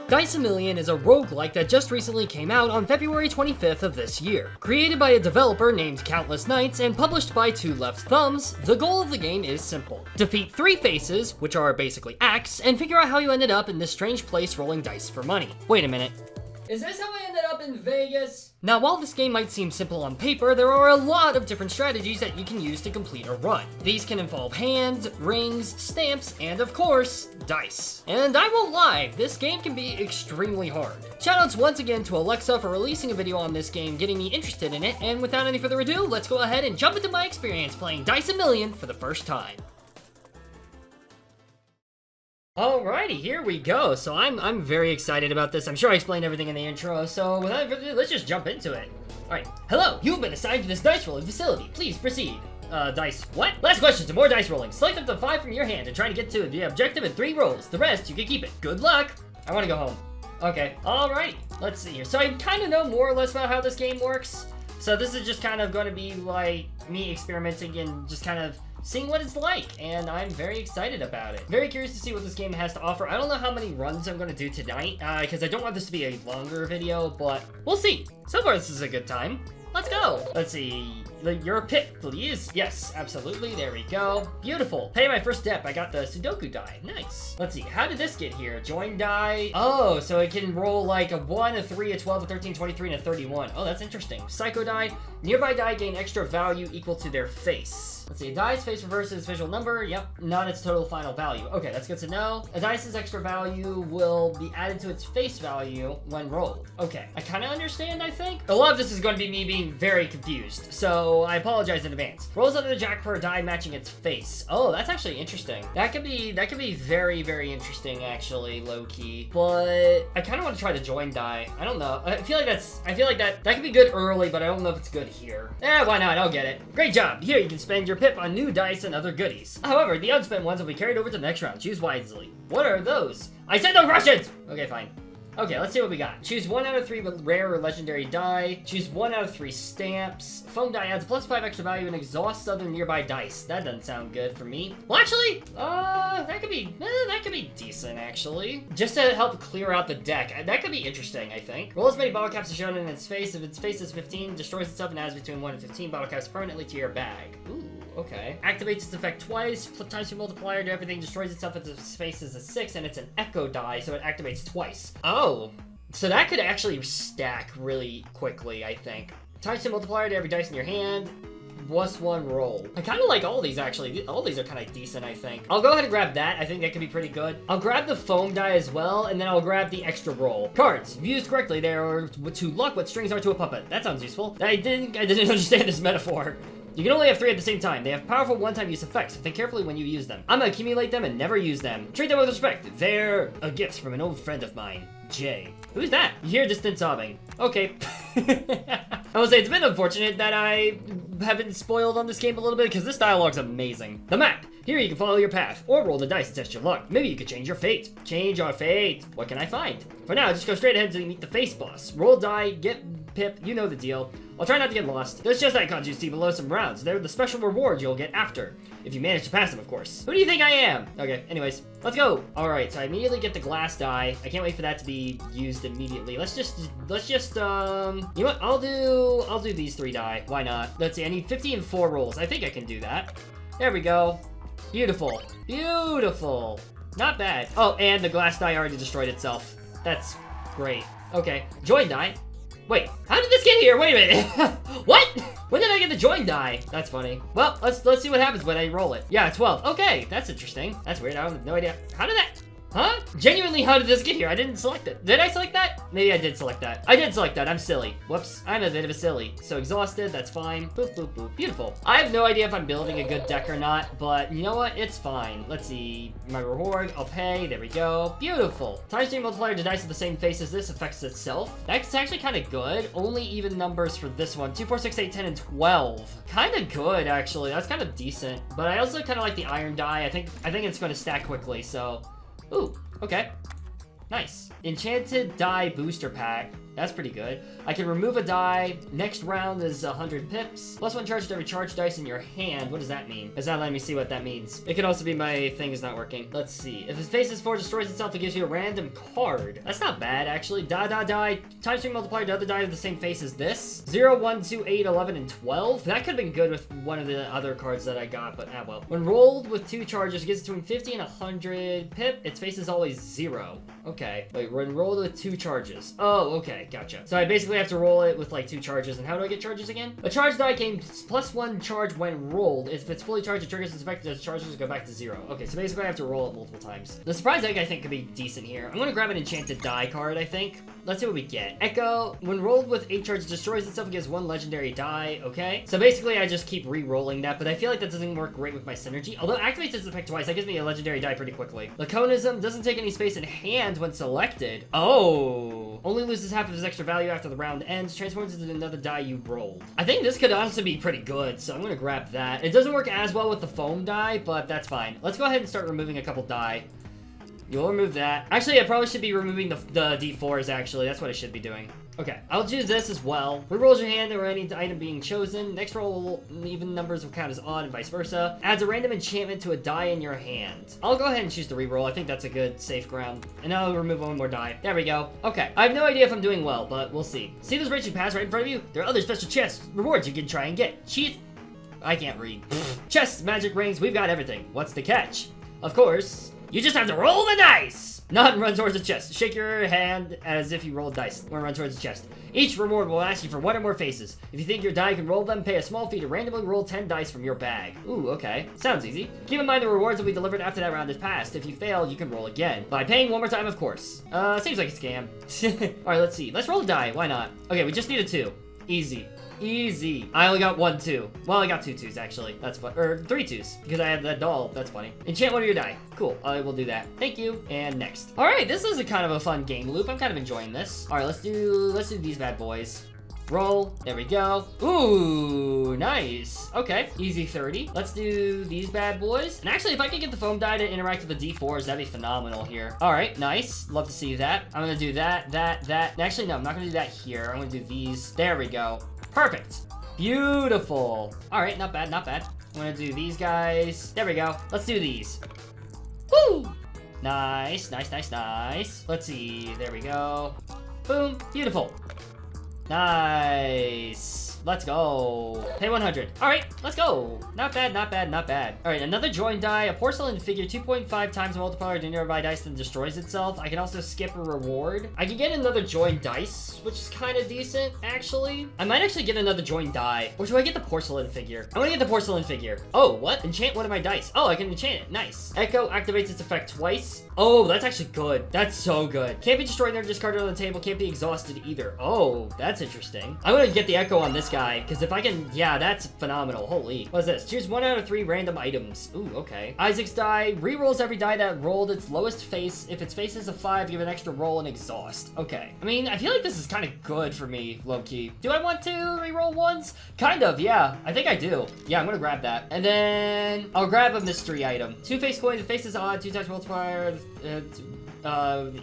Dice A Million is a roguelike that just recently came out on February 25th of this year. Created by a developer named Countless Nights and published by Two Left Thumbs, the goal of the game is simple. Defeat 3 faces, which are basically acts, and figure out how you ended up in this strange place rolling dice for money. Wait a minute. Is this how I ended up in Vegas? Now, while this game might seem simple on paper, there are a lot of different strategies that you can use to complete a run. These can involve hands, rings, stamps, and of course, dice. And I won't lie, this game can be extremely hard. Shoutouts once again to Alexa for releasing a video on this game, getting me interested in it, and without any further ado, let's go ahead and jump into my experience playing Dice A Million for the first time. Alrighty, here we go. So I'm very excited about this. I'm sure I explained everything in the intro, so without further ado, let's just jump into it. Alright, hello, you've been assigned to this dice rolling facility. Please proceed. Dice, what? Last question to more dice rolling. Select up to 5 from your hand and try to get to the objective in 3 rolls. The rest, you can keep it. Good luck. I want to go home. Okay, alright, let's see here. So I kind of know more or less about how this game works. So this is just kind of going to be like me experimenting and just kind of seeing what it's like, and I'm very excited about it. Very curious to see what this game has to offer. I don't know how many runs I'm going to do tonight, because I don't want this to be a longer video, but we'll see. So far, this is a good time. Let's go. Let's see. Your pick, please. Yes, absolutely. There we go. Beautiful. Pay my first step. I got the Sudoku die. Nice. Let's see. How did this get here? Join die. Oh, so it can roll like a 1, a 3, a 12, a 13, 23, and a 31. Oh, that's interesting. Psycho die. Nearby die gain extra value equal to their face. Let's see, a die's face reverses visual number. Yep, not its total final value. Okay, that's good to know. A dice's extra value will be added to its face value when rolled. Okay, I kind of understand, I think. A lot of this is going to be me being very confused, so I apologize in advance. Rolls under the jack per a die matching its face. Oh, that's actually interesting. That could be very, very interesting, actually, low-key. But I kind of want to try to join die. I don't know. I feel like that could be good early, but I don't know if it's good here. Why not? I'll get it. Great job. Here, you can spend your pip on new dice and other goodies. However, the unspent ones will be carried over to the next round. Choose wisely. What are those? I said no questions! Okay, fine. Okay, let's see what we got. Choose 1 out of 3 rare or legendary die. Choose 1 out of 3 stamps. Foam die adds +5 extra value and exhausts other nearby dice. That doesn't sound good for me. Well, actually, that could be decent, actually. Just to help clear out the deck. That could be interesting, I think. Roll as many bottle caps as shown in its face. If its face is 15, destroys itself and adds between 1 and 15 bottle caps permanently to your bag. Ooh. Okay. Activates its effect twice, times your multiplier to everything, destroys itself if its face is a 6, and it's an echo die, so it activates twice. Oh, so that could actually stack really quickly, I think. Times your multiplier to every dice in your hand, +1 roll. I kind of like all these, actually. All these are kind of decent, I think. I'll go ahead and grab that. I think that could be pretty good. I'll grab the foam die as well, and then I'll grab the extra roll. Cards. If used correctly, they are to luck what strings are to a puppet. That sounds useful. I didn't understand this metaphor. You can only have 3 at the same time. They have powerful one-time use effects, so think carefully when you use them. I'm gonna accumulate them and never use them. Treat them with respect. They're a gift from an old friend of mine, Jay. Who's that? You hear distant sobbing. Okay. I will say it's a bit unfortunate that I haven't spoiled on this game a little bit, because this dialogue's amazing. The map. Here you can follow your path, or roll the dice to test your luck. Maybe you could change your fate. Change our fate. What can I find? For now, just go straight ahead until you meet the face boss. Roll die, get pip, you know the deal. I'll try not to get lost. Those chest icons you see below some rounds. They're the special reward you'll get after. If you manage to pass them, of course. Who do you think I am? Okay, anyways, let's go. All right, so I immediately get the glass die. I can't wait for that to be used immediately. Let's just, you know what? I'll do these 3 die. Why not? Let's see, I need 50 and 4 rolls. I think I can do that. There we go. Beautiful. Beautiful. Not bad. Oh, and the glass die already destroyed itself. That's great. Okay, join die. Wait, how did this get here? Wait a minute. What? When did I get the join die? That's funny. Well, let's see what happens when I roll it. Yeah, 12. Okay, that's interesting. That's weird. I have no idea. How did that? Huh? Genuinely, how did this get here? I didn't select it. Did I select that? Maybe I did select that. I did select that. I'm silly. Whoops. I'm a bit of a silly. So exhausted. That's fine. Boop, boop, boop. Beautiful. I have no idea if I'm building a good deck or not, but you know what? It's fine. Let's see. My reward. I'll pay. There we go. Beautiful. Times 3 multiplier to dice of the same face as this affects itself. That's actually kind of good. Only even numbers for this one. 2, 4, 6, 8, 10, and 12. Kind of good, actually. That's kind of decent. But I also kind of like the iron die. I think it's going to stack quickly, so... Ooh, okay. Nice. Enchanted Die Booster Pack. That's pretty good. I can remove a die. Next round is 100 pips. +1 charge to every charge dice in your hand. What does that mean? It's not letting me see what that means. It could also be my thing is not working. Let's see. If its face is 4, destroys itself, it gives you a random card. That's not bad, actually. Die. Times 3 multiplier to other die of the same face as this. 0, 1, 2, 8, 11, and 12. That could have been good with one of the other cards that I got, but well. When rolled with 2 charges, it gets between 50 and 100 pip. Its face is always 0. Okay. Wait, when rolled with 2 charges. Oh, okay. Gotcha. So I basically have to roll it with like 2 charges. And how do I get charges again? A charge die gains +1 charge when rolled. If it's fully charged, it triggers its effect as charges go back to 0. Okay, so basically I have to roll it multiple times. The surprise egg I think could be decent here. I'm gonna grab an enchanted die card, I think. Let's see what we get. Echo, when rolled with 8 charges, destroys itself and gives 1 legendary die. Okay. So basically I just keep re-rolling that, but I feel like that doesn't work great with my synergy. Although it activates its effect twice, that gives me a legendary die pretty quickly. Laconism doesn't take any space in hand when selected. Oh. Only loses half of his extra value after the round ends. Transforms into another die you rolled. I think this could honestly be pretty good, so I'm gonna grab that. It doesn't work as well with the foam die, but that's fine. Let's go ahead and start removing a couple die. You'll remove that. Actually, I probably should be removing the D4s, actually. That's what I should be doing. Okay, I'll do this as well. Rerolls your hand or any item being chosen. Next roll, even numbers will count as odd and vice versa. Adds a random enchantment to a die in your hand. I'll go ahead and choose the reroll. I think that's a good safe ground. And now I'll remove one more die. There we go. Okay, I have no idea if I'm doing well, but we'll see. See this raging pass right in front of you? There are other special chests, rewards you can try and get. Cheat. I can't read. Chests, magic rings, we've got everything. What's the catch? Of course, you just have to roll the dice! Not and run towards the chest. Shake your hand as if you rolled dice. Or run towards the chest. Each reward will ask you for 1 or more faces. If you think your die can roll them, pay a small fee to randomly roll 10 dice from your bag. Ooh, okay. Sounds easy. Keep in mind the rewards will be delivered after that round is passed. If you fail, you can roll again. By paying 1 more time, of course. Seems like a scam. Alright, let's see. Let's roll a die. Why not? Okay, we just need a 2. Easy. Easy. I only got 1 2. Well, I got 2 2s actually. That's fun. Or 3 2s because I had that doll. That's funny. Enchant 1 of your die. Cool. I will do that. Thank you. And next. All right, this is a kind of a fun game loop. I'm kind of enjoying this. All right, let's do these bad boys. Roll. There we go. Ooh, nice. Okay, easy 30. Let's do these bad boys. And actually, if I could get the foam die to interact with the D4s, that'd be phenomenal here. All right, nice. Love to see that. I'm gonna do that. Actually, no, I'm not gonna do that here. I'm gonna do these. There we go. Perfect. Beautiful. All right, not bad, not bad. I'm gonna do these guys. There we go. Let's do these. Woo! Nice. Let's see. There we go. Boom. Beautiful. Nice. Let's go. Pay 100. All right, let's go. Not bad. All right, another join die. A porcelain figure 2.5 times the multiplier to nearby dice then destroys itself. I can also skip a reward. I can get another join dice, which is kind of decent, actually. I might actually get another join die. Or do I get the porcelain figure? I want to get the porcelain figure. Oh, what? Enchant one of my dice. Oh, I can enchant it. Nice. Echo activates its effect twice. Oh, that's actually good. That's so good. Can't be destroyed nor discarded on the table. Can't be exhausted either. Oh, that's interesting. I'm gonna get the Echo on this guy, because if I can, yeah, that's phenomenal. Holy. What's this? Choose 1 out of 3 random items. Ooh, okay. Isaac's die. Rerolls every die that rolled its lowest face. If its face is a 5, give an extra roll and exhaust. Okay. I mean, I feel like this is kind of good for me, low-key. Do I want to reroll ones? Kind of, yeah. I think I do. Yeah, I'm gonna grab that. And then I'll grab a mystery item. 2 face coin. The face is odd. 2 times multiplier.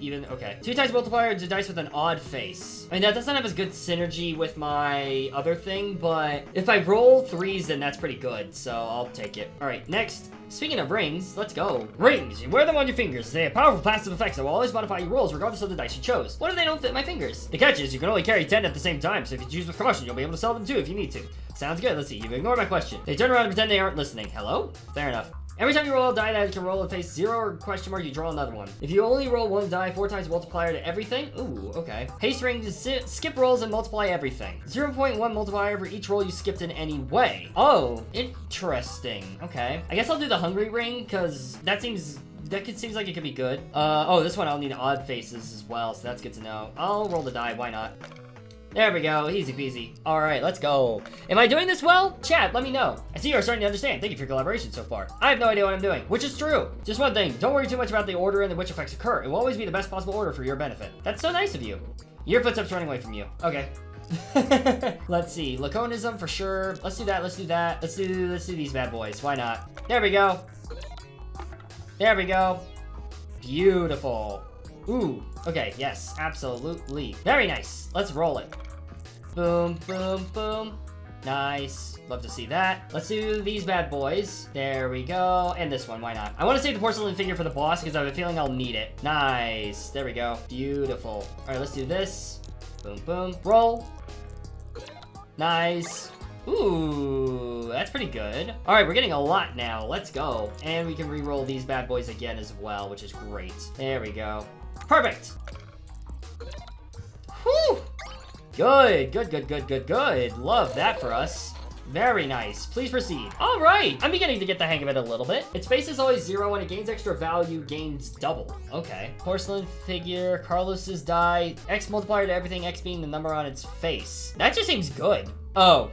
Even, okay. 2 times multiplier to dice with an odd face. I mean, that doesn't have as good synergy with my other thing, but if I roll 3s, then that's pretty good, so I'll take it. All right, next. Speaking of rings, let's go. Rings, you wear them on your fingers. They have powerful passive effects that will always modify your rolls regardless of the dice you chose. What if they don't fit my fingers? The catch is you can only carry 10 at the same time, so if you choose with caution, you'll be able to sell them too if you need to. Sounds good. Let's see. You've ignored my question. They turn around and pretend they aren't listening. Hello? Fair enough. Every time you roll a die that can roll and face 0 or question mark, you draw another one. If you only roll 1 die, 4 times multiplier to everything. Ooh, okay. Haste ring, skip rolls and multiply everything. 0.1 multiplier for each roll you skipped in any way. Oh, interesting. Okay. I guess I'll do the hungry ring, because that seems like it could be good. Oh, this one I'll need odd faces as well, so that's good to know. I'll roll the die, why not? There we go, easy peasy. All right, let's go. Am I doing this well? Chat, let me know. I see you are starting to understand. Thank you for your collaboration so far. I have no idea what I'm doing, which is true. Just one thing, don't worry too much about the order in which effects occur. It will always be the best possible order for your benefit. That's so nice of you. Your footsteps running away from you. Okay. Let's see, laconism for sure. Let's do that, let's do these bad boys. Why not? There we go. There we go. Beautiful. Ooh, okay, yes, absolutely. Very nice. Let's roll it. Boom, boom, boom. Nice. Love to see that. Let's do these bad boys. There we go. And this one, why not? I want to save the porcelain figure for the boss because I have a feeling I'll need it. Nice. There we go. Beautiful. All right, let's do this. Boom, boom. Roll. Nice. Ooh, that's pretty good. All right, we're getting a lot now. Let's go. And we can re-roll these bad boys again as well, which is great. There we go. Perfect. Whew. Good, good, good, good, good, good. Love that for us. Very nice. Please proceed. All right. I'm beginning to get the hang of it a little bit. Its face is always 0. When it gains extra value, gains double. Okay. Porcelain figure, Carlos's die, X multiplier to everything, X being the number on its face. That just seems good. Oh.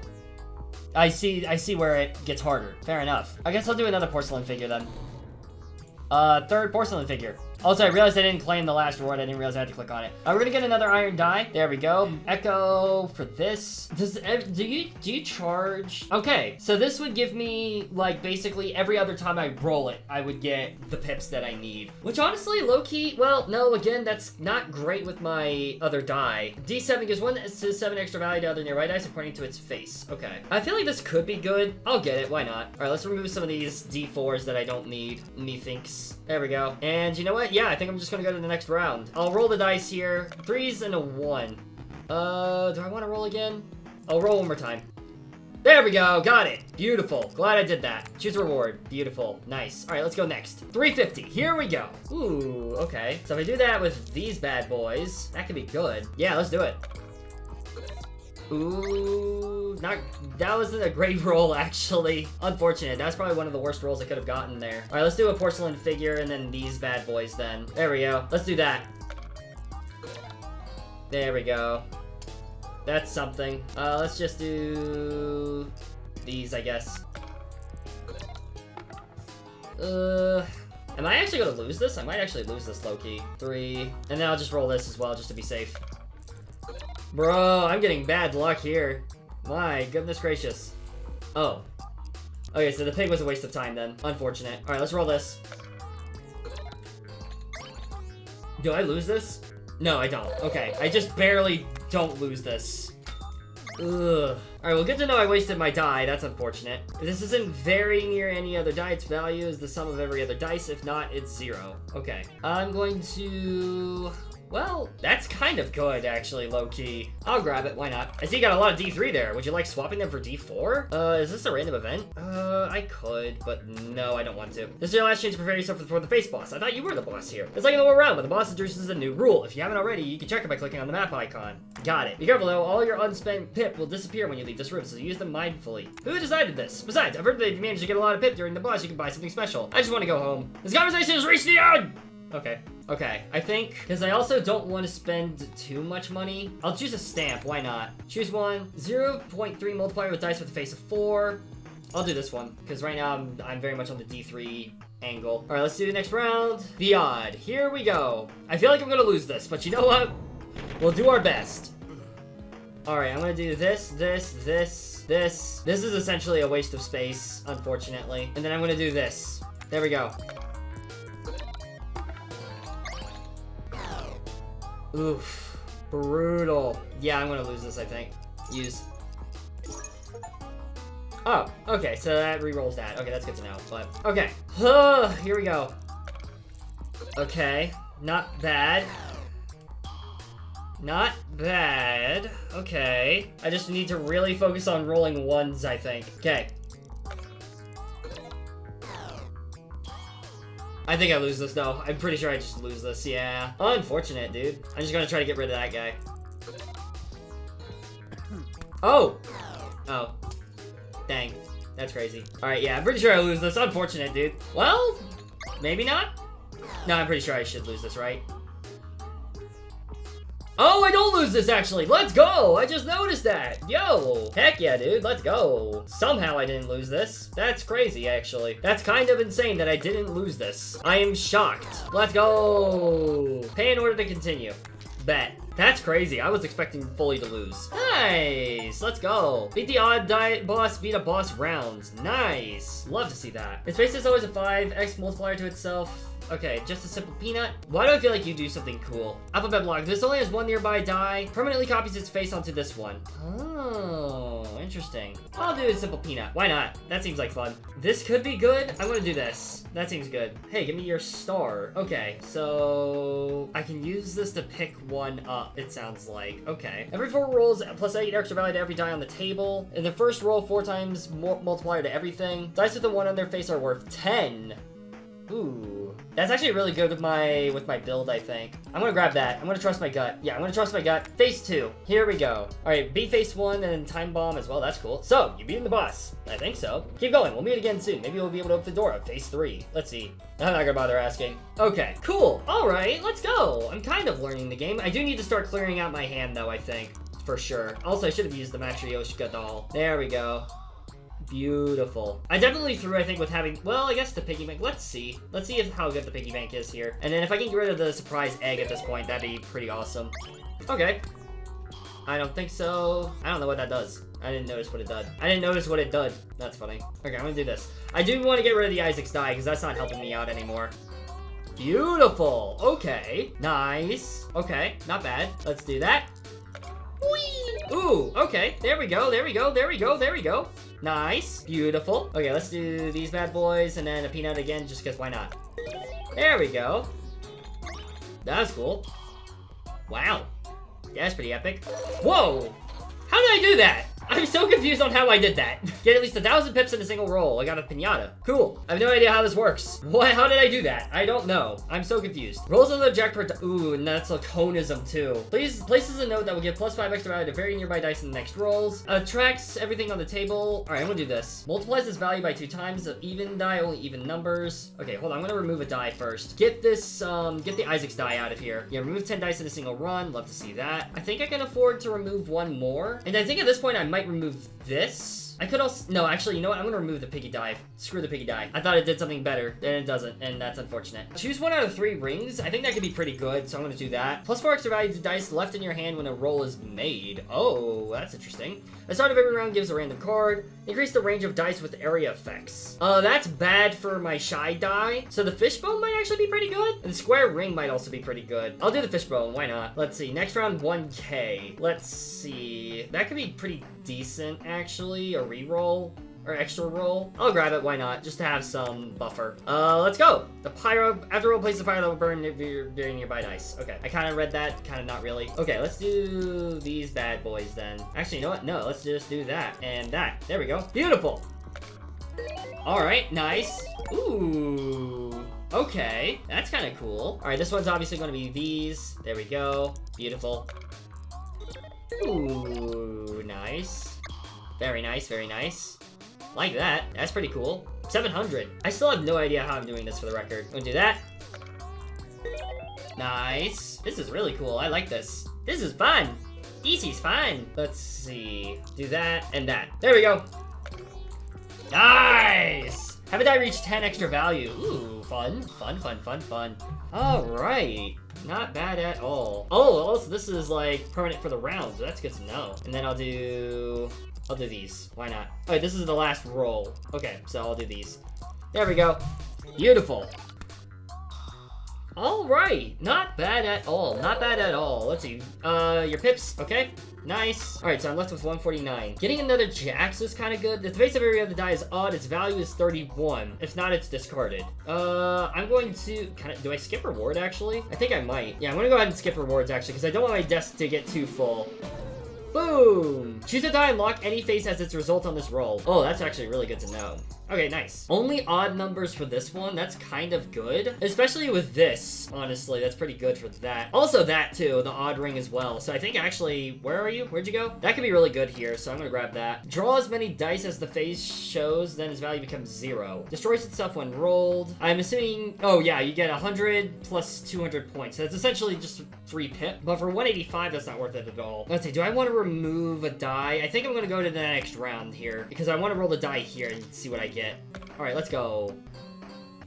I see where it gets harder. Fair enough. I guess I'll do another porcelain figure then. Third porcelain figure. Also, I realized I didn't claim the last reward. I didn't realize I had to click on it. We're gonna get another iron die. There we go. Echo for this. Do you charge? Okay, so this would give me, like, basically every other time I roll it, I would get the pips that I need. Which honestly, low-key, well, no, again, that's not great with my other die. D7 gives 1 to 7 extra value to other nearby dice according to its face. Okay. I feel like this could be good. I'll get it, why not? All right, let's remove some of these D4s that I don't need, methinks. There we go. And you know what? Yeah, I think I'm just gonna go to the next round. I'll roll the dice here. 3s and a 1. Do I want to roll again? I'll roll one more time. There we go. Got it. Beautiful. Glad I did that. Choose reward. Beautiful. Nice. All right, let's go next. 350. Here we go. Ooh, okay. So if I do that with these bad boys, that could be good. Yeah, let's do it. Ooh, that wasn't a great roll, actually. Unfortunate. That's probably one of the worst rolls I could have gotten there. All right, let's do a porcelain figure and then these bad boys then. There we go. Let's do that. There we go. That's something. Let's just do these, I guess. Am I actually gonna lose this? I might actually lose this low-key. 3, and then I'll just roll this as well, just to be safe. Bro, I'm getting bad luck here. My goodness gracious. Oh. Okay, so the pig was a waste of time then. Unfortunate. Alright, let's roll this. Do I lose this? No, I don't. Okay, I just barely don't lose this. Ugh. Alright, well, good to know I wasted my die. That's unfortunate. This isn't very near any other die. Its value is the sum of every other dice. If not, it's 0. Okay. I'm going to... Well, that's kind of good, actually, low-key. I'll grab it, why not? I see you got a lot of D3 there. Would you like swapping them for D4? Is this a random event? I could, but no, I don't want to. This is your last chance to prepare yourself for the face boss. I thought you were the boss here. It's like in the war round, but the boss introduces a new rule. If you haven't already, you can check it by clicking on the map icon. Got it. Be careful, though. All your unspent pip will disappear when you leave this room, so use them mindfully. Who decided this? Besides, I've heard that if you manage to get a lot of pip during the boss, you can buy something special. I just want to go home. This conversation has reached the end! Okay. Okay, I think, because I also don't want to spend too much money, I'll choose a stamp, why not? Choose one, 0.3 multiplier with dice with a face of 4. I'll do this one, because right now I'm very much on the D3 angle. Alright, let's do the next round. The odd. Here we go. I feel like I'm going to lose this, but you know what? We'll do our best. Alright, I'm going to do this. This is essentially a waste of space, unfortunately. And then I'm going to do this. There we go. Oof. Brutal. Yeah, I'm gonna lose this, I think. Use. Oh, okay, so that re-rolls that. Okay, that's good to know, but... Okay. Here we go. Okay. Not bad. Not bad. Okay. I just need to really focus on rolling ones, I think. Okay. I think I lose this, though. I'm pretty sure I just lose this, yeah. Unfortunate, dude. I'm just gonna try to get rid of that guy. Oh! Oh. Dang. That's crazy. Alright, yeah, I'm pretty sure I lose this. Unfortunate, dude. Well, maybe not? No, I'm pretty sure I should lose this, right? Oh, I don't lose this, actually. Let's go. I just noticed that. Yo. Heck yeah, dude. Let's go. Somehow I didn't lose this. That's crazy, actually. That's kind of insane that I didn't lose this. I am shocked. Let's go. Pay in order to continue. Bet. That's crazy. I was expecting fully to lose. Nice. Let's go. Beat the odd die boss, beat a boss rounds. Nice. Love to see that. Its face is always a 5. X multiplier to itself. Okay, just a simple peanut. Why do I feel like you do something cool? Alphabet block. This only has one nearby die. Permanently copies its face onto this one. Oh, interesting. I'll do a simple peanut. Why not? That seems like fun. This could be good. I'm gonna do this. That seems good. Hey, give me your star. Okay, so I can use this to pick one up, it sounds like. Okay. Every 4 rolls, plus 8 extra value to every die on the table. In the first roll, 4 times more multiplier to everything. Dice with the 1 on their face are worth 10. Ooh. That's actually really good with my build, I think. I'm gonna grab that. I'm gonna trust my gut. Yeah, I'm gonna trust my gut. Phase 2. Here we go. Alright, beat phase 1 and time bomb as well. That's cool. So, you beating the boss. I think so. Keep going. We'll meet again soon. Maybe we'll be able to open the door of phase 3. Let's see. I'm not gonna bother asking. Okay, cool. Alright, let's go. I'm kind of learning the game. I do need to start clearing out my hand, though, I think. For sure. Also, I should have used the Matryoshka doll. There we go. Beautiful. I definitely threw, I think, with having, well, I guess the piggy bank. Let's see. Let's see how good the piggy bank is here. And then if I can get rid of the surprise egg at this point, that'd be pretty awesome. Okay. I don't think so. I don't know what that does. I didn't notice what it did. I didn't notice what it did. That's funny. Okay, I'm gonna do this. I do want to get rid of the Isaac's die, because that's not helping me out anymore. Beautiful. Okay. Nice. Okay, not bad. Let's do that. Whee! Ooh, okay. There we go, there we go, there we go, there we go. Nice. Beautiful. Okay, let's do these bad boys and then a peanut again, just because why not? There we go. That was cool. Wow. Yeah, that's pretty epic. Whoa! How did I do that? I'm so confused on how I did that. Get at least 1,000 pips in a single roll. I got a pinata. Cool. I have no idea how this works. What? How did I do that? I don't know. I'm so confused. Rolls on the jack per... Ooh, and that's a conism too. Please places a note that will give +5 extra value to very nearby dice in the next rolls. Tracks everything on the table. All right, I'm gonna do this. Multiplies this value by 2 times. Of even die, only even numbers. Okay, hold on. I'm gonna remove a die first. Get this, get the Isaac's die out of here. Yeah, remove 10 dice in a single run. Love to see that. I think I can afford to remove 1 more. And I think at this point I might remove this. I could also, no, actually, you know what? I'm gonna remove the piggy die. Screw the piggy die. I thought it did something better, and it doesn't, and that's unfortunate. Choose 1 out of 3 rings. I think that could be pretty good, so I'm gonna do that. +4 extra value to dice left in your hand when a roll is made. Oh, that's interesting. The start of every round gives a random card. Increase the range of dice with area effects. That's bad for my shy die. So the fishbone might actually be pretty good. And the square ring might also be pretty good. I'll do the fishbone, why not? Let's see, next round 1K. Let's see. That could be pretty decent, actually. A reroll. Or extra roll. I'll grab it, why not? Just to have some buffer. Let's go. The pyro, after roll, place the fire that will burn very nearby dice. Okay, I kind of read that, kind of not really. Okay, let's do these bad boys then. Actually, you know what? No, let's just do that and that. There we go. Beautiful. All right, nice. Ooh. Okay, that's kind of cool. All right, this one's obviously going to be these. There we go. Beautiful. Ooh, nice. Very nice, very nice. Like that. That's pretty cool. 700. I still have no idea how I'm doing this for the record. I'm gonna do that. Nice. This is really cool. I like this. This is fun. Easy's fun. Let's see. Do that and that. There we go. Nice. Haven't I reached 10 extra value? Ooh, fun. Fun, fun, fun, fun. All right. Not bad at all. Oh, also this is like permanent for the round. So that's good to know. And then I'll do these. Why not? Oh, this is the last roll. Okay, so I'll do these. There we go. Beautiful. All right. Not bad at all. Not bad at all. Let's see. Your pips. Okay. Nice. All right, so I'm left with 149. Getting another Jax is kind of good. The face of every other die is odd. Its value is 31. If not, it's discarded. I'm going to do I skip reward actually? I think I might. Yeah, I'm gonna go ahead and skip rewards actually because I don't want my desk to get too full. Boom! Choose a die and lock any face as its result on this roll. Oh, that's actually really good to know. Okay, nice. Only odd numbers for this one. That's kind of good. Especially with this, honestly. That's pretty good for that. Also that, too. The odd ring as well. So I think actually... Where are you? Where'd you go? That could be really good here, so I'm gonna grab that. Draw as many dice as the face shows, then its value becomes 0. Destroys itself when rolled. I'm assuming... Oh, yeah, you get 100 plus 200 points. So that's essentially just 3 pip. But for 185, that's not worth it at all. Let's see. Do I want to remove a die? I think I'm gonna go to the next round here. Because I want to roll the die here and see what I get. Alright, let's go.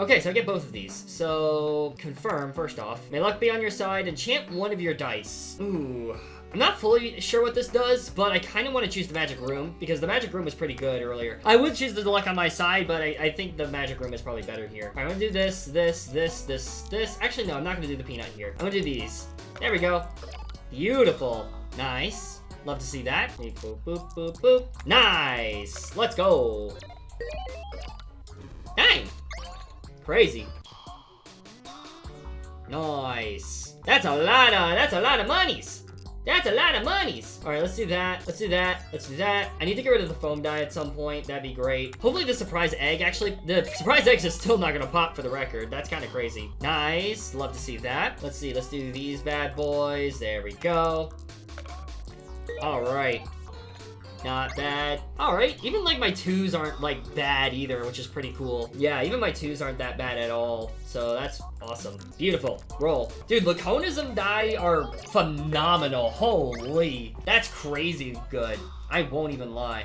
Okay, so I get both of these. So, confirm, first off. May luck be on your side. Enchant one of your dice. Ooh. I'm not fully sure what this does, but I kind of want to choose the magic room because the magic room was pretty good earlier. I would choose the luck on my side, but I think the magic room is probably better here. All right, I'm gonna do this. Actually, no, I'm not gonna do the peanut here. I'm gonna do these. There we go. Beautiful. Nice. Love to see that. Boop, boop, boop, boop. Nice. Let's go. 9. Crazy. Nice. That's a lot of monies. That's a lot of monies. All right, let's do that. Let's do that. Let's do that. I need to get rid of the foam die at some point. That'd be great. Hopefully the surprise egg, actually, the surprise eggs is still not gonna pop for the record. That's kind of crazy. Nice. Love to see that. Let's see. Let's do these bad boys. There we go. All right. Not bad. All right, even like my 2s aren't like bad either, which is pretty cool. Yeah, even my 2s aren't that bad at all. So that's awesome. Beautiful. Roll. Dude, Laconism die are phenomenal. Holy. That's crazy good. I won't even lie.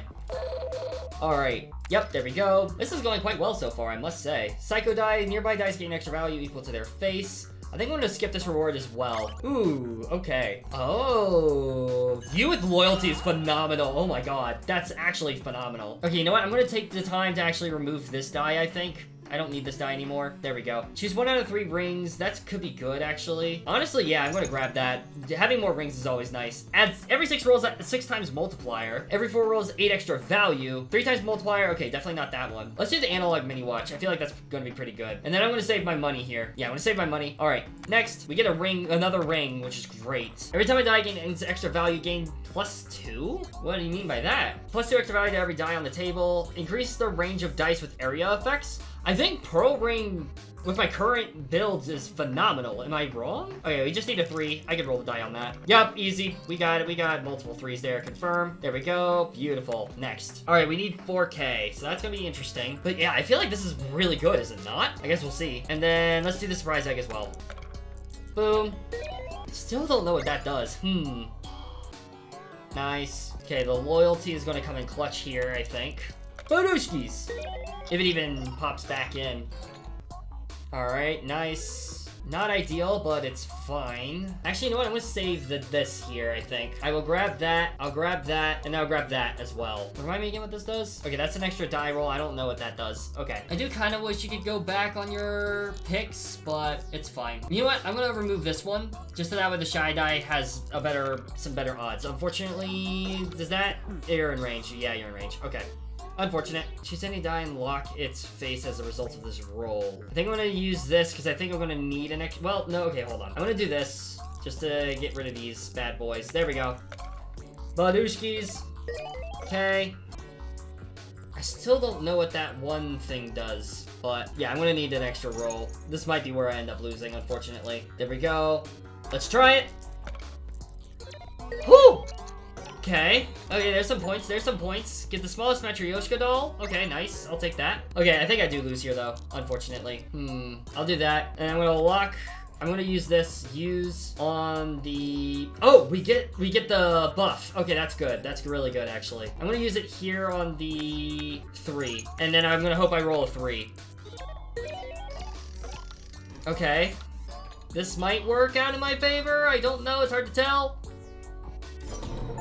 All right. Yep, there we go. This is going quite well so far, I must say. Psycho die, nearby dice gain extra value equal to their face. I think I'm gonna skip this reward as well. Ooh, okay. Oh, you with loyalty is phenomenal. Oh my god, that's actually phenomenal. Okay, you know what? I'm gonna take the time to actually remove this die, I think. I don't need this die anymore. There we go. Choose 1 out of 3 rings. That could be good, actually. Honestly, yeah, I'm gonna grab that. Having more rings is always nice. Adds every 6 rolls at 6 times multiplier. Every 4 rolls 8 extra value. 3 times multiplier. Okay, definitely not that one. Let's do the analog mini watch. I feel like that's gonna be pretty good. And then I'm gonna save my money here. Yeah, I'm gonna save my money. All right, next we get a ring, another ring, which is great. Every time I die, gain extra value, gain +2? What do you mean by that? +2 extra value to every die on the table. Increase the range of dice with area effects. I think Pearl Ring with my current builds is phenomenal. Am I wrong? Okay, we just need a 3. I can roll the die on that. Yep, easy. We got it. We got multiple 3s there. Confirm. There we go. Beautiful. Next. All right, we need 4K, so that's gonna be interesting. But yeah, I feel like this is really good, is it not? I guess we'll see. And then let's do the surprise egg as well. Boom. Still don't know what that does. Nice. Okay, the loyalty is gonna come in clutch here, I think. Badushkis! If it even pops back in. Alright, nice. Not ideal, but it's fine. Actually, you know what? I'm gonna save this here, I think. I will grab that, I'll grab that, and I'll grab that as well. Remind me again what this does? Okay, that's an extra die roll. I don't know what that does. Okay. I do kind of wish you could go back on your picks, but it's fine. You know what? I'm gonna remove this one, just so that way the shy die has some better odds. Unfortunately, does that? You're in range. Yeah, you're in range. Okay. Unfortunate. Choose any die and lock its face as a result of this roll. I think I'm gonna use this because I think I'm gonna need an extra. Well, no, okay, hold on. I'm gonna do this just to get rid of these bad boys. There we go. Badushkis. Okay. I still don't know what that one thing does, but yeah, I'm gonna need an extra roll. This might be where I end up losing, unfortunately. There we go. Let's try it. Woo! Okay. Okay, there's some points. Get the smallest Matryoshka doll. Okay, nice. I'll take that. Okay, I think I do lose here, though, unfortunately. I'll do that. And I'm gonna lock... I'm gonna use this. Use on the... Oh, we get the buff. Okay, that's good. That's really good, actually. I'm gonna use it here on the 3. And then I'm gonna hope I roll a 3. Okay. This might work out in my favor. I don't know. It's hard to tell.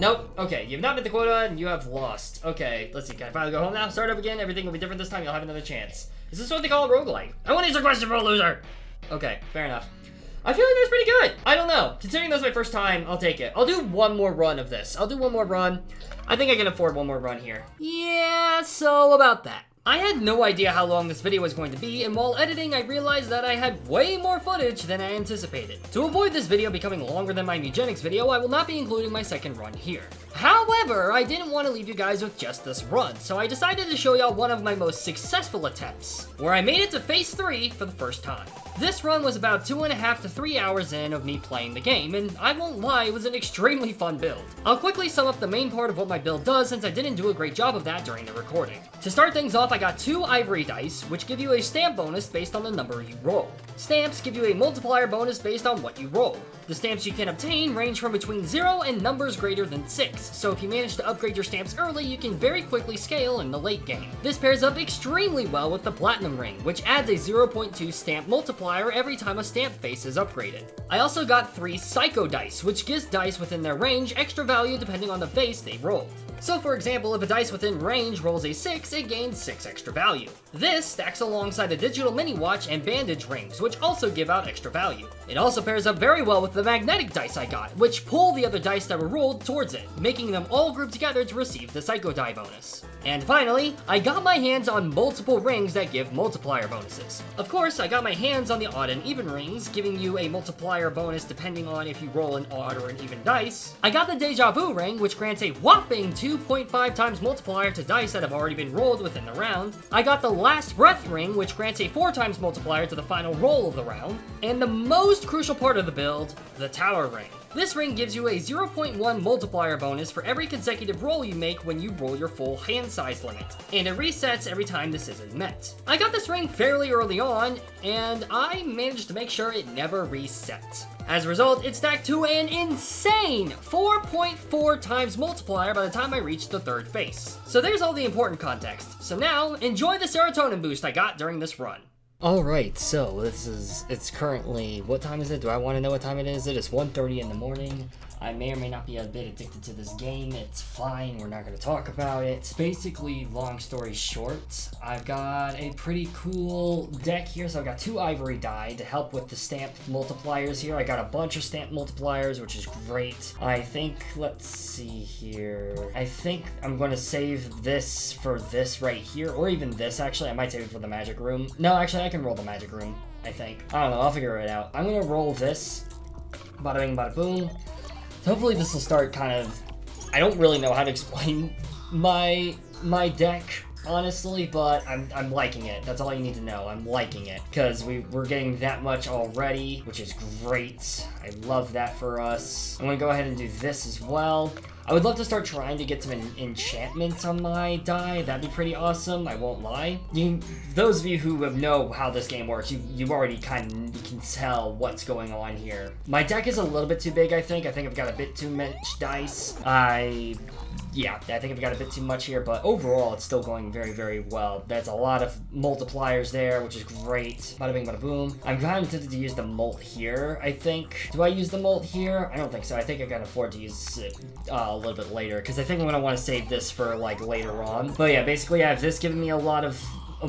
Nope. Okay, you've not met the quota and you have lost. Okay, let's see. Can I finally go home now? Start up again. Everything will be different this time. You'll have another chance. Is this what they call a roguelike? I want to answer a question for a loser. Okay, fair enough. I feel like that's pretty good. I don't know. Considering that's my first time, I'll take it. I'll do one more run of this. I'll do one more run. I think I can afford one more run here. Yeah, so about that. I had no idea how long this video was going to be, and while editing, I realized that I had way more footage than I anticipated. To avoid this video becoming longer than my eugenics video, I will not be including my second run here. However, I didn't want to leave you guys with just this run, so I decided to show y'all one of my most successful attempts, where I made it to phase 3 for the first time. This run was about 2.5 to 3 hours in of me playing the game, and I won't lie, it was an extremely fun build. I'll quickly sum up the main part of what my build does since I didn't do a great job of that during the recording. To start things off, I got 2 ivory dice, which give you a stamp bonus based on the number you roll. Stamps give you a multiplier bonus based on what you roll. The stamps you can obtain range from between 0 and numbers greater than 6. stamps, so if you manage to upgrade your stamps early, you can very quickly scale in the late game. This pairs up extremely well with the Platinum Ring, which adds a 0.2 stamp multiplier every time a stamp face is upgraded. I also got 3 Psycho Dice, which gives dice within their range extra value depending on the face they rolled. So for example, if a dice within range rolls a 6, it gains 6 extra value. This stacks alongside the digital mini watch and bandage rings, which also give out extra value. It also pairs up very well with the magnetic dice I got, which pull the other dice that were rolled towards it, making them all group together to receive the Psycho Die bonus. And finally, I got my hands on multiple rings that give multiplier bonuses. Of course, I got my hands on the odd and even rings, giving you a multiplier bonus depending on if you roll an odd or an even dice. I got the Deja Vu ring, which grants a whopping 2.5 times multiplier to dice that have already been rolled within the round. I got the Last Breath ring, which grants a 4 times multiplier to the final roll of the round. And the most crucial part of the build, the Tower ring. This ring gives you a 0.1 multiplier bonus for every consecutive roll you make when you roll your full hand size limit, and it resets every time this isn't met. I got this ring fairly early on, and I managed to make sure it never resets. As a result, it stacked to an insane 4.4 times multiplier by the time I reached the 3rd face. So there's all the important context. So now, enjoy the serotonin boost I got during this run. Alright, so it's currently, what time is it? Do I want to know what time it is? It is 1:30 in the morning. I may or may not be a bit addicted to this game. It's fine, we're not going to talk about it. Basically, long story short, I've got a pretty cool deck here. So I've got 2 ivory die to help with the stamp multipliers here. I got a bunch of stamp multipliers, which is great. I think, let's see here. I think I'm going to save this for this right here, or even this actually. I might save it for the magic room. No, actually, I can roll the magic room, I think. I don't know, I'll figure it out. I'm going to roll this. Bada bing, bada boom. Hopefully this will start kind of, I don't really know how to explain my deck, honestly, but I'm liking it. That's all you need to know. I'm liking it, because we're getting that much already, which is great. I love that for us. I'm going to go ahead and do this as well. I would love to start trying to get some enchantments on my die. That'd be pretty awesome, I won't lie. Those of you who know how this game works, you already kind of can tell what's going on here. My deck is a little bit too big, I think. I think I've got a bit too much dice. Yeah, I think I've got a bit too much here, but overall, it's still going very, very well. That's a lot of multipliers there, which is great. Bada bing, bada boom. I'm kind of tempted to use the molt here, I think. Do I use the molt here? I don't think so. I think I can afford to use it a little bit later, because I think I'm going to want to save this for, like, later on. But yeah, basically, I have this giving me a lot of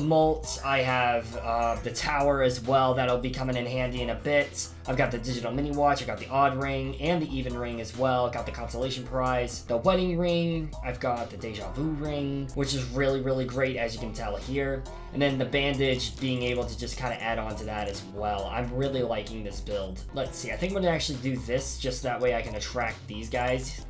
molt. I have the tower as well. That'll be coming in handy in a bit. I've got the digital mini watch. I got the odd ring and the even ring as well. Got the consolation prize, the wedding ring. I've got the deja vu ring, which is really, really great, as you can tell here. And then the bandage, being able to just kind of add on to that as well. I'm really liking this build. Let's see. I think I'm going to actually do this just that way I can attract these guys.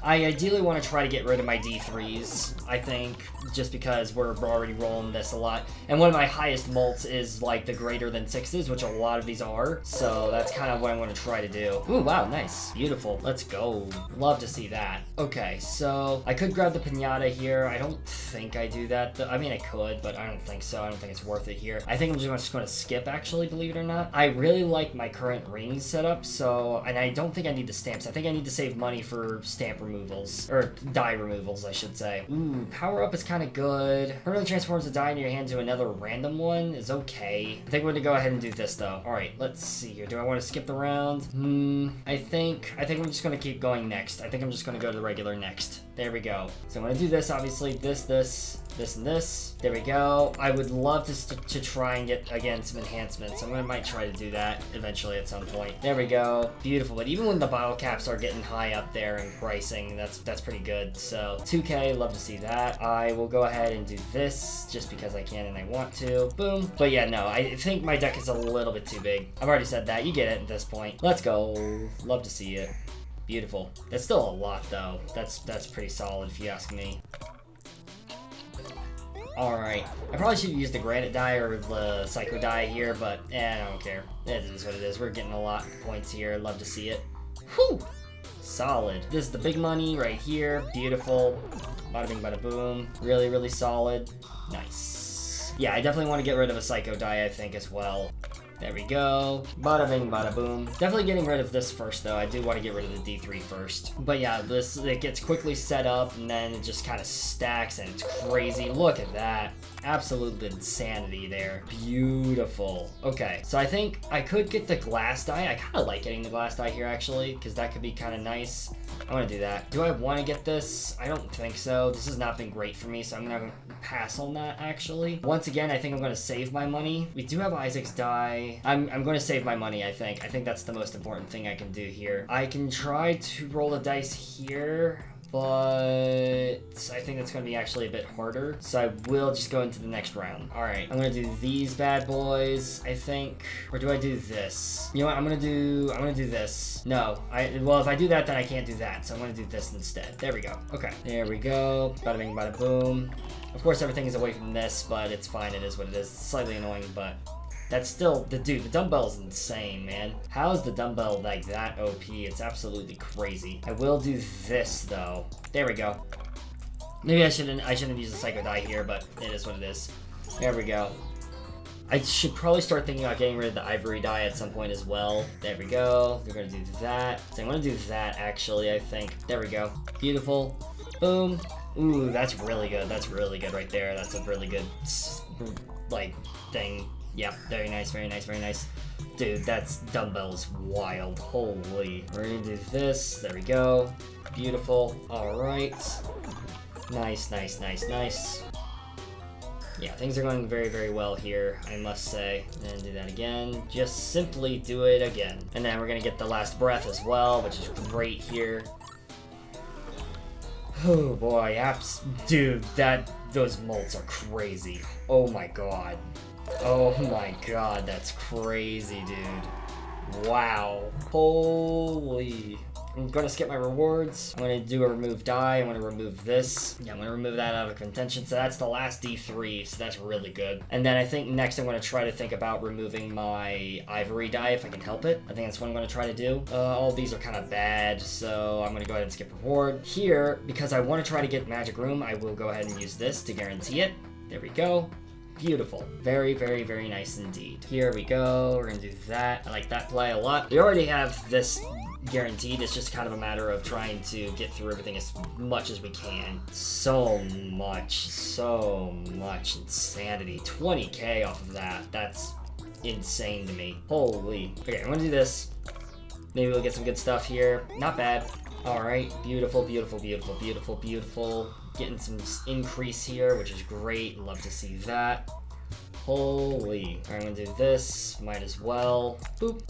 I ideally want to try to get rid of my D3s, I think, just because we're already rolling this a lot. And one of my highest mults is, like, the greater than 6s, which a lot of these are. So that's kind of what I'm going to try to do. Ooh, wow, nice. Beautiful. Let's go. Love to see that. Okay, so I could grab the piñata here. I don't think I do that. I mean, I could, but I don't think so. I don't think it's worth it here. I think I'm just going to skip, actually, believe it or not. I really like my current ring setup, so, and I don't think I need the stamps. I think I need to save money for stamp removals, or die removals, I should say. Ooh, power up is kind of good. Permanently transforms a die in your hand to another random one is okay. I think we're gonna go ahead and do this though. All right, let's see here. Do I want to skip the round? I think I'm just gonna keep going next. I think I'm just gonna go to the regular next. There we go. So I'm gonna do this, obviously. This, and this. There we go. I would love to try and get, again, some enhancements. I might try to do that eventually at some point. There we go. Beautiful. But even when the bottle caps are getting high up there in pricing, that's pretty good. So 2K, love to see that. I will go ahead and do this just because I can and I want to. Boom. But yeah, no, I think my deck is a little bit too big. I've already said that. You get it at this point. Let's go. Love to see it. Beautiful. That's still a lot though. That's pretty solid if you ask me. Alright, I probably should use the granite die or the psycho die here, but I don't care. It is what it is. We're getting a lot of points here. Love to see it. Whew! Solid. This is the big money right here. Beautiful. Bada bing, bada boom. Really, really solid. Nice. Yeah, I definitely want to get rid of a psycho die, I think, as well. There we go. Bada bing, bada boom. Definitely getting rid of this first, though. I do want to get rid of the D3 first. But yeah, it gets quickly set up, and then it just kind of stacks, and it's crazy. Look at that. Absolute insanity there. Beautiful. Okay, so I think I could get the glass die. I kind of like getting the glass die here, actually, because that could be kind of nice. I want to do that. Do I want to get this? I don't think so. This has not been great for me, so I'm going to pass on that, actually. Once again, I think I'm going to save my money. We do have Isaac's die. I'm going to save my money, I think. I think that's the most important thing I can do here. I can try to roll the dice here, but I think that's going to be actually a bit harder. So I will just go into the next round. All right, I'm going to do these bad boys, I think. Or do I do this? You know what? I'm going to do this. No, well, if I do that, then I can't do that. So I'm going to do this instead. There we go. Okay, there we go. Bada bing, bada boom. Of course, everything is away from this, but it's fine. It is what it is. It's slightly annoying, but that's still, the dumbbell's insane, man. How is the dumbbell like that OP? It's absolutely crazy. I will do this, though. There we go. Maybe I shouldn't use the Psycho die here, but it is what it is. There we go. I should probably start thinking about getting rid of the ivory die at some point as well. There we go. We're gonna do that. So I'm gonna do that, actually, I think. There we go. Beautiful. Boom. Ooh, that's really good. That's really good right there. That's a really good, like, thing. Yep, very nice, very nice, very nice. Dude, that's dumbbells wild. Holy. We're gonna do this. There we go. Beautiful. Alright. Nice, nice, nice, nice. Yeah, things are going very, very well here, I must say. And do that again. Just simply do it again. And then we're gonna get the last breath as well, which is great here. Oh boy, apps. Dude, those molts are crazy. Oh my god. Oh my god, that's crazy, dude. Wow. Holy. I'm gonna skip my rewards. I'm gonna do a remove die. I'm gonna remove this. Yeah, I'm gonna remove that out of contention. So that's the last D3, so that's really good. And then I think next I'm gonna try to think about removing my ivory die if I can help it. I think that's what I'm gonna try to do. All of these are kind of bad, so I'm gonna go ahead and skip reward. Here, because I wanna try to get magic room, I will go ahead and use this to guarantee it. There we go. Beautiful. Very, very, very nice indeed. Here we go. We're gonna do that. I like that play a lot. We already have this guaranteed. It's just kind of a matter of trying to get through everything as much as we can. So much insanity. 20k off of that. That's insane to me. Holy. Okay, I'm gonna do this. Maybe we'll get some good stuff here. Not bad. All right, beautiful, beautiful, beautiful, beautiful, beautiful. Getting some increase here, which is great. Love to see that. Holy. All right, I'm gonna do this. Might as well. Boop.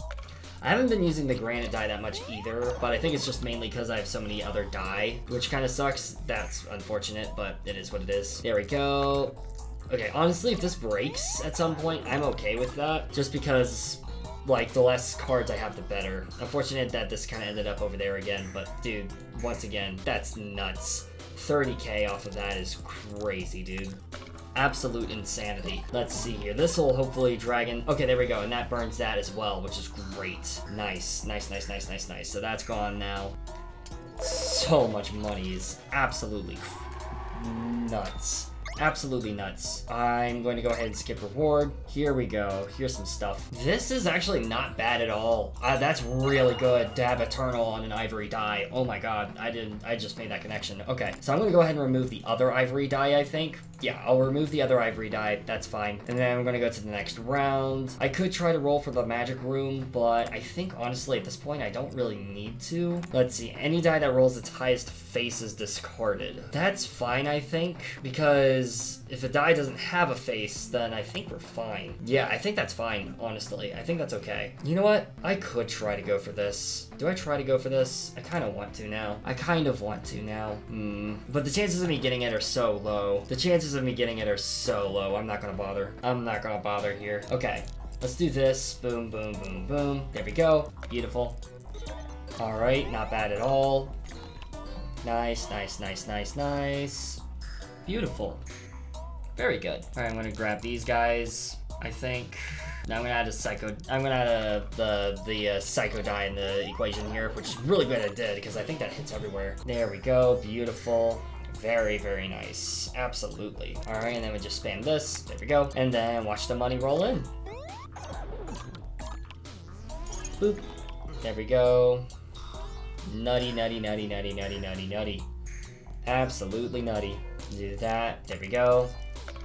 I haven't been using the granite die that much either, but I think it's just mainly because I have so many other die, which kind of sucks. That's unfortunate, but it is what it is. There we go. Okay, honestly, if this breaks at some point, I'm okay with that, just because, like, the less cards I have, the better. Unfortunate that this kind of ended up over there again, but dude, once again, that's nuts. 30k off of that is crazy, dude. Absolute insanity. Let's see here. This will hopefully dragon. Okay, there we go. And that burns that as well, which is great. Nice, nice, nice, nice, nice, nice. So that's gone now. So much money is absolutely nuts. Absolutely nuts. I'm going to go ahead and skip reward. Here we go. Here's some stuff. This is actually not bad at all. That's really good to have Eternal on an ivory die. Oh my god. I just made that connection. Okay, so I'm going to go ahead and remove the other ivory die, I think. Yeah, I'll remove the other ivory die. That's fine. And then I'm going to go to the next round. I could try to roll for the magic room, but I think honestly at this point I don't really need to. Let's see. Any die that rolls its highest face is discarded. That's fine, I think, because if a die doesn't have a face, then I think we're fine. Yeah, I think that's fine, honestly. I think that's okay. You know what? I could try to go for this. Do I try to go for this? I kind of want to now. I kind of want to now. But the chances of me getting it are so low. The chances of me getting it are so low. I'm not gonna bother. I'm not gonna bother here. Okay, let's do this. Boom, boom, boom, boom. There we go. Beautiful. All right, not bad at all. Nice, nice, nice, nice, nice. Beautiful. Very good. All right, I'm gonna grab these guys, I think. Now I'm gonna add a psycho. I'm gonna add the psycho die in the equation here, which is really good I did because I think that hits everywhere. There we go. Beautiful. Very, very nice. Absolutely. All right, and then we just spam this. There we go. And then watch the money roll in. Boop. There we go. Nutty, nutty, nutty, nutty, nutty, nutty, nutty. Absolutely nutty. Do that. There we go.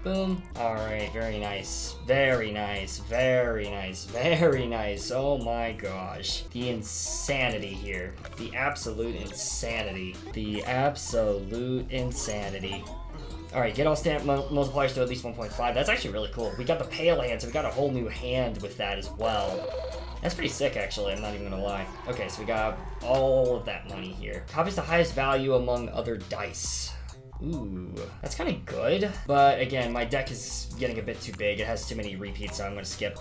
Boom. Alright, very nice. Very nice. Very nice. Very nice. Oh my gosh. The insanity here. The absolute insanity. The absolute insanity. Alright, get all stamp multipliers to at least 1.5. That's actually really cool. We got the pale hand, so we got a whole new hand with that as well. That's pretty sick, actually. I'm not even gonna lie. Okay, so we got all of that money here. Copies the highest value among other dice. Ooh, that's kind of good. But again, my deck is getting a bit too big. It has too many repeats, so I'm gonna skip.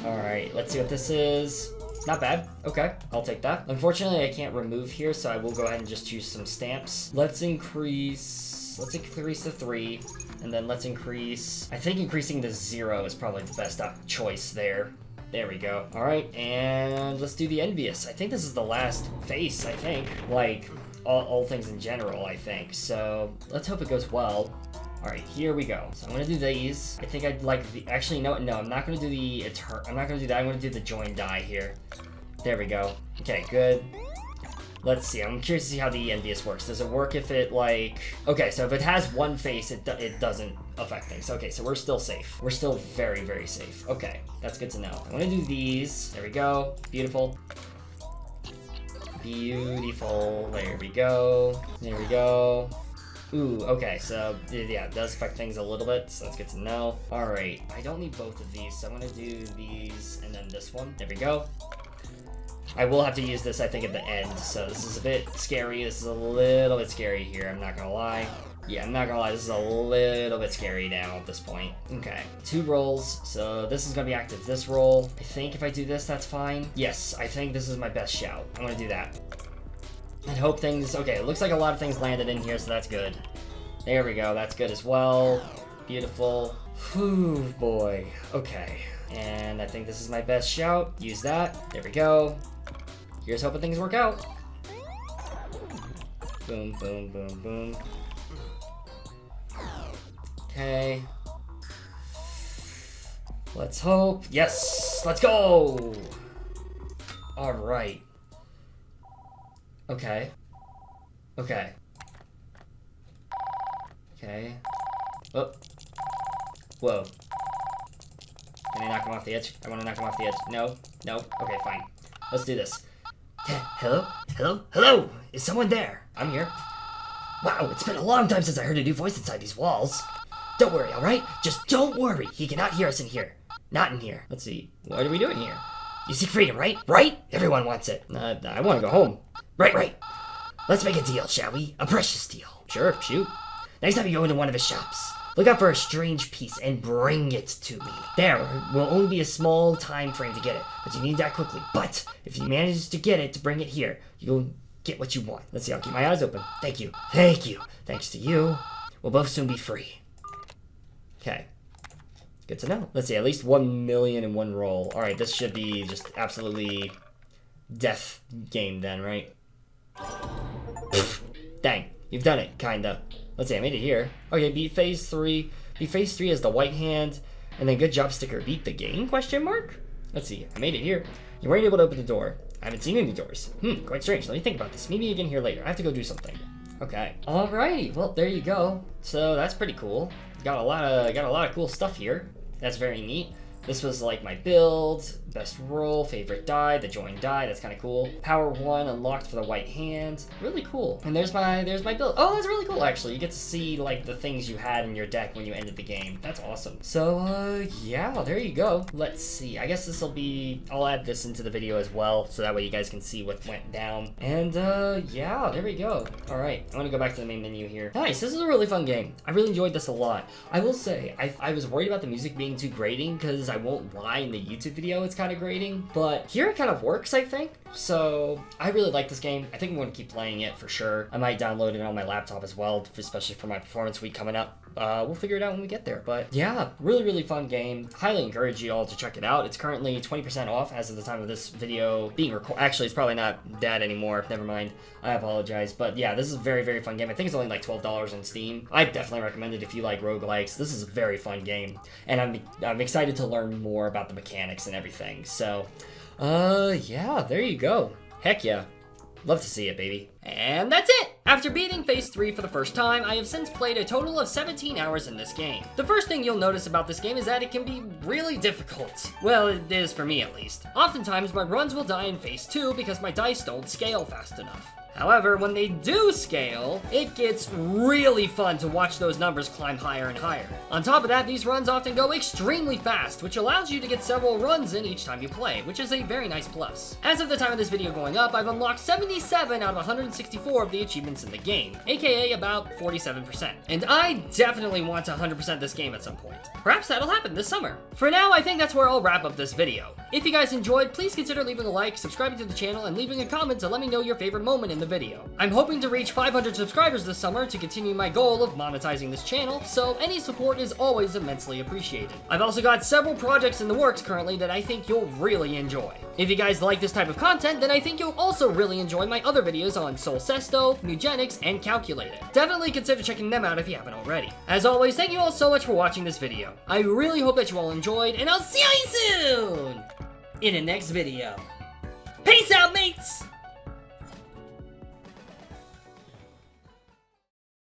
Alright, let's see what this is. Not bad. Okay, I'll take that. Unfortunately, I can't remove here, so I will go ahead and just choose some stamps. Let's increase to 3, and then let's increase... I think increasing to 0 is probably the best choice there. There we go. Alright, and let's do the Envious. I think this is the last face, I think. Like, all things in general, I think. So, let's hope it goes well. Alright, here we go. So I'm gonna do these. I think I'd like the... Actually, no, I'm not gonna do the... I'm not gonna do that. I'm gonna do the join die here. There we go. Okay, good. Let's see. I'm curious to see how the Envious works. Does it work if it, like... Okay, so if it has one face, it doesn't affect things. Okay, so we're still safe. We're still very, very safe. Okay, that's good to know. I'm gonna do these. There we go. Beautiful. Beautiful. There we go. There we go. Ooh, okay, so, yeah, it does affect things a little bit, so that's good to know. Alright, I don't need both of these, so I'm gonna do these and then this one. There we go. I will have to use this, I think, at the end, so this is a bit scary. This is a little bit scary here, I'm not gonna lie. Yeah, I'm not gonna lie, this is a little bit scary now at this point. Okay, 2 rolls, so this is gonna be active this roll. I think if I do this, that's fine. Yes, I think this is my best shout. I'm gonna do that. And hope things... Okay, it looks like a lot of things landed in here, so that's good. There we go, that's good as well. Beautiful. Whew, boy. Okay, and I think this is my best shout. Use that. There we go. Here's hoping things work out. Boom, boom, boom, boom. Okay. Let's hope. Yes! Let's go! Alright. Okay. Okay. Okay. Oh. Whoa. Can I knock him off the edge? I want to knock him off the edge. No. No. Okay, fine. Let's do this. Hello? Hello? Hello? Is someone there? I'm here. Wow, it's been a long time since I heard a new voice inside these walls. Don't worry, alright? Just don't worry. He cannot hear us in here. Not in here. Let's see. What are we doing here? You seek freedom, right? Right? Everyone wants it. I want to go home. Right. Let's make a deal, shall we? A precious deal. Sure, shoot. Next time you go into one of his shops, look out for a strange piece and bring it to me. There will only be a small time frame to get it, but you need that quickly. But if you manage to get it, to bring it here, you'll get what you want. Let's see, I'll keep my eyes open. Thank you. Thank you. Thanks to you, we'll both soon be free. Okay. Good to know. Let's see, at least 1 million in one roll. Alright, this should be just absolutely death game then, right? Dang, you've done it, kinda. Let's see, I made it here. Okay, beat phase 3. Beat phase 3 as the white hand. And then good job, sticker. Beat the game, question mark? Let's see, I made it here. You weren't able to open the door. I haven't seen any doors. Quite strange. Let me think about this. Maybe again here later. I have to go do something. Okay. Alrighty, well, there you go. So that's pretty cool. Got a lot of cool stuff here. That's very neat. This was like my build, best roll, favorite die, the join die, that's kind of cool. Power 1 unlocked for the white hand, really cool. And there's my build. Oh, that's really cool actually. You get to see like the things you had in your deck when you ended the game. That's awesome. So yeah, there you go. Let's see, I guess this will be, I'll add this into the video as well, so that way you guys can see what went down. And yeah, there we go. All right, I'm gonna go back to the main menu here. Nice, this is a really fun game. I really enjoyed this a lot. I will say, I was worried about the music being too grating, because I won't lie, in the YouTube video it's kind of grating, but here it kind of works, I think. So I really like this game. I think I'm going to keep playing it for sure. I might download it on my laptop as well, especially for my performance week coming up. We'll figure it out when we get there, but yeah, really fun game. Highly encourage you all to check it out. It's currently 20% off as of the time of this video being recorded. Actually, it's probably not that anymore. Never mind. I apologize, but yeah, this is a very fun game. I think it's only like $12 on Steam. I definitely recommend it if you like roguelikes. This is a very fun game, and I'm excited to learn more about the mechanics and everything. So Yeah, there you go. Heck yeah. Love to see it, baby. And that's it! After beating Phase 3 for the first time, I have since played a total of 17 hours in this game. The first thing you'll notice about this game is that it can be really difficult. Well, it is for me at least. Oftentimes, my runs will die in Phase 2 because my dice don't scale fast enough. However, when they do scale, it gets really fun to watch those numbers climb higher and higher. On top of that, these runs often go extremely fast, which allows you to get several runs in each time you play, which is a very nice plus. As of the time of this video going up, I've unlocked 77 out of 164 of the achievements in the game, aka about 47%. And I definitely want to 100% this game at some point. Perhaps that'll happen this summer. For now, I think that's where I'll wrap up this video. If you guys enjoyed, please consider leaving a like, subscribing to the channel, and leaving a comment to let me know your favorite moment in the video. I'm hoping to reach 500 subscribers this summer to continue my goal of monetizing this channel, so any support is always immensely appreciated. I've also got several projects in the works currently that I think you'll really enjoy. If you guys like this type of content, then I think you'll also really enjoy my other videos on Sol Sesto, Nugenics, and Calculated. Definitely consider checking them out if you haven't already. As always, thank you all so much for watching this video. I really hope that you all enjoyed, and I'll see you soon in the next video. Peace out, mates!